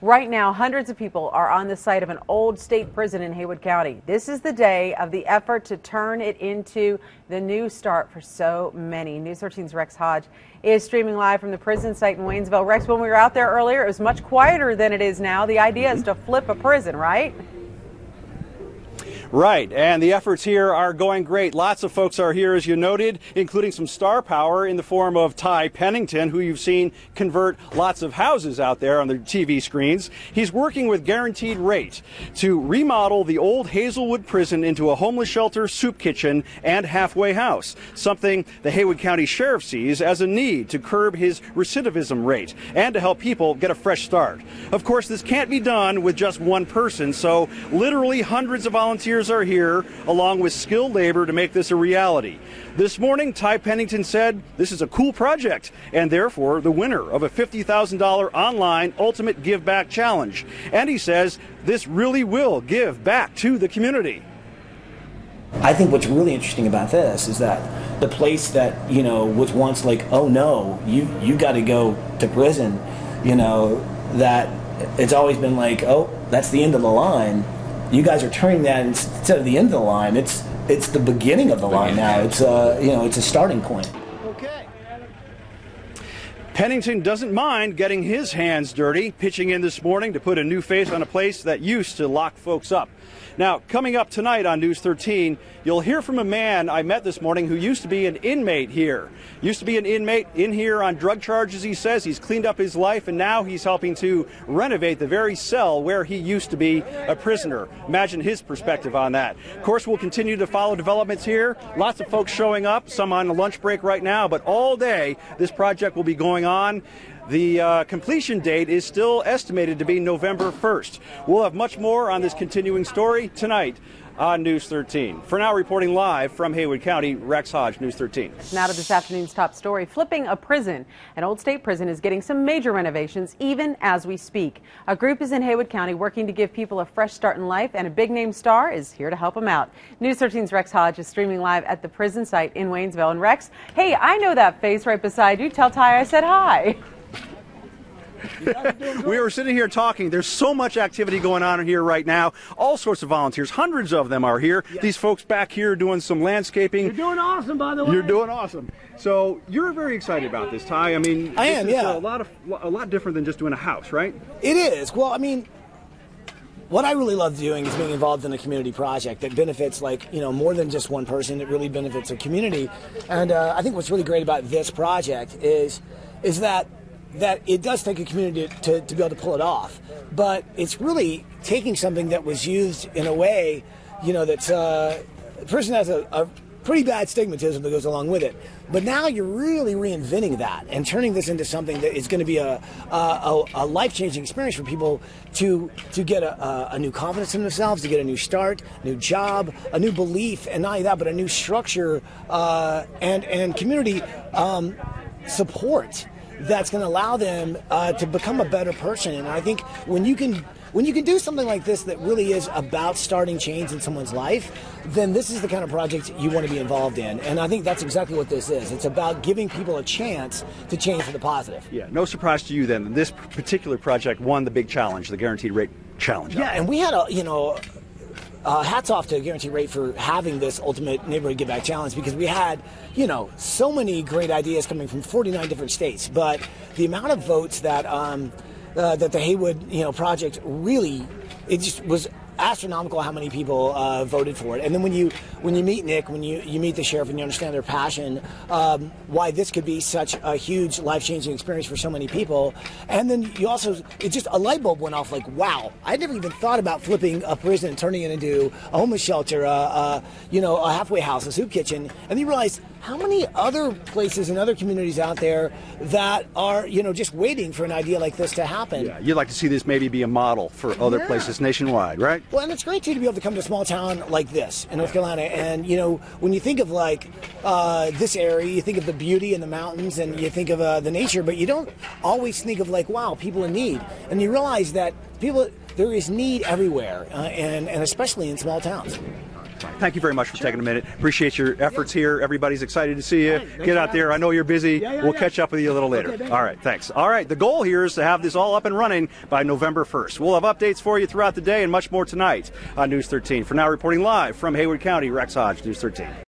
Right now, hundreds of people are on the site of an old state prison in Haywood County. This is the day of the effort to turn it into the new start for so many. News 13's Rex Hodge is streaming live from the prison site in Waynesville. Rex, when we were out there earlier, it was much quieter than it is now. The idea is to flip a prison, right? Right, and the efforts here are going great. Lots of folks are here, as you noted, including some star power in the form of Ty Pennington, who you've seen convert lots of houses out there on the TV screens. He's working with Guaranteed Rate to remodel the old Hazelwood Prison into a homeless shelter, soup kitchen, and halfway house, something the Haywood County Sheriff sees as a need to curb his recidivism rate and to help people get a fresh start. Of course, this can't be done with just one person, so literally hundreds of volunteers are here, along with skilled labor, to make this a reality. This morning, Ty Pennington said this is a cool project and therefore the winner of a $50,000 online Ultimate Giveback Challenge. And he says this really will give back to the community. I think what's really interesting about this is that the place that, you know, was once like, oh no, you got to go to prison, you know, that it's always been like, oh, that's the end of the line. You guys are turning that instead of the end of the line. It's the beginning of the line now. It's you know, it's a starting point. Okay. Pennington doesn't mind getting his hands dirty, pitching in this morning to put a new face on a place that used to lock folks up. Now, coming up tonight on News 13, you'll hear from a man I met this morning who used to be an inmate here. Used to be an inmate in here on drug charges, he says. He's cleaned up his life, and now he's helping to renovate the very cell where he used to be a prisoner. Imagine his perspective on that. Of course, we'll continue to follow developments here. Lots of folks showing up, some on a lunch break right now, but all day this project will be going on. The completion date is still estimated to be November 1st. We'll have much more on this continuing story tonight on News 13. For now, reporting live from Haywood County, Rex Hodge, News 13. Now to this afternoon's top story. Flipping a prison. An old state prison is getting some major renovations even as we speak. A group is in Haywood County working to give people a fresh start in life, and a big-name star is here to help them out. News 13's Rex Hodge is streaming live at the prison site in Waynesville. And Rex, hey, I know that face right beside you. Tell Ty I said hi. We were sitting here talking. There's so much activity going on here right now. All sorts of volunteers. Hundreds of them are here. Yeah. These folks back here doing some landscaping. You're doing awesome, by the way. You're doing awesome. So you're very excited about this, Ty. I mean, I am, yeah. A lot different than just doing a house, right? It is. Well, I mean, what I really love doing is being involved in a community project that benefits, like, you know, more than just one person. It really benefits a community. And I think what's really great about this project is that it does take a community to be able to pull it off. But it's really taking something that was used in a way, you know, that's a person has a pretty bad stigmatism that goes along with it. But now you're really reinventing that and turning this into something that is going to be a life-changing experience for people to get a new confidence in themselves, to get a new start, new job, a new belief, and not only that, but a new structure and community support that's going to allow them to become a better person. And I think when you can do something like this that really is about starting change in someone's life, then this is the kind of project you want to be involved in. And I think that's exactly what this is. It's about giving people a chance to change for the positive. Yeah, no surprise to you then. This particular project won the big challenge, the Guaranteed Rate Challenge. Yeah, and we had hats off to Guaranteed Rate for having this Ultimate Neighborhood Giveback Challenge, because we had, you know, so many great ideas coming from 49 different states. But the amount of votes that that the Haywood, you know, project really, it just was astronomical how many people voted for it. And then when you meet Nick, when you meet the sheriff and you understand their passion, why this could be such a huge life-changing experience for so many people. And then you also, it just, a light bulb went off like, wow, I never even thought about flipping a prison and turning it into a homeless shelter, you know, a halfway house, a soup kitchen. And you realize how many other places and other communities out there that are, you know, just waiting for an idea like this to happen. Yeah, you'd like to see this maybe be a model for other places nationwide, right? Well, and it's great too to be able to come to a small town like this in North Carolina, and you know, when you think of like this area, you think of the beauty and the mountains, and you think of the nature, but you don't always think of like, wow, people in need, and you realize that there is need everywhere, and especially in small towns. Thank you very much for taking a minute. Appreciate your efforts here. Everybody's excited to see you. Get out there. I know you're busy. We'll catch up with you a little later. Okay, all right, thanks. All right, the goal here is to have this all up and running by November 1st. We'll have updates for you throughout the day and much more tonight on News 13. For now, reporting live from Haywood County, Rex Hodge, News 13.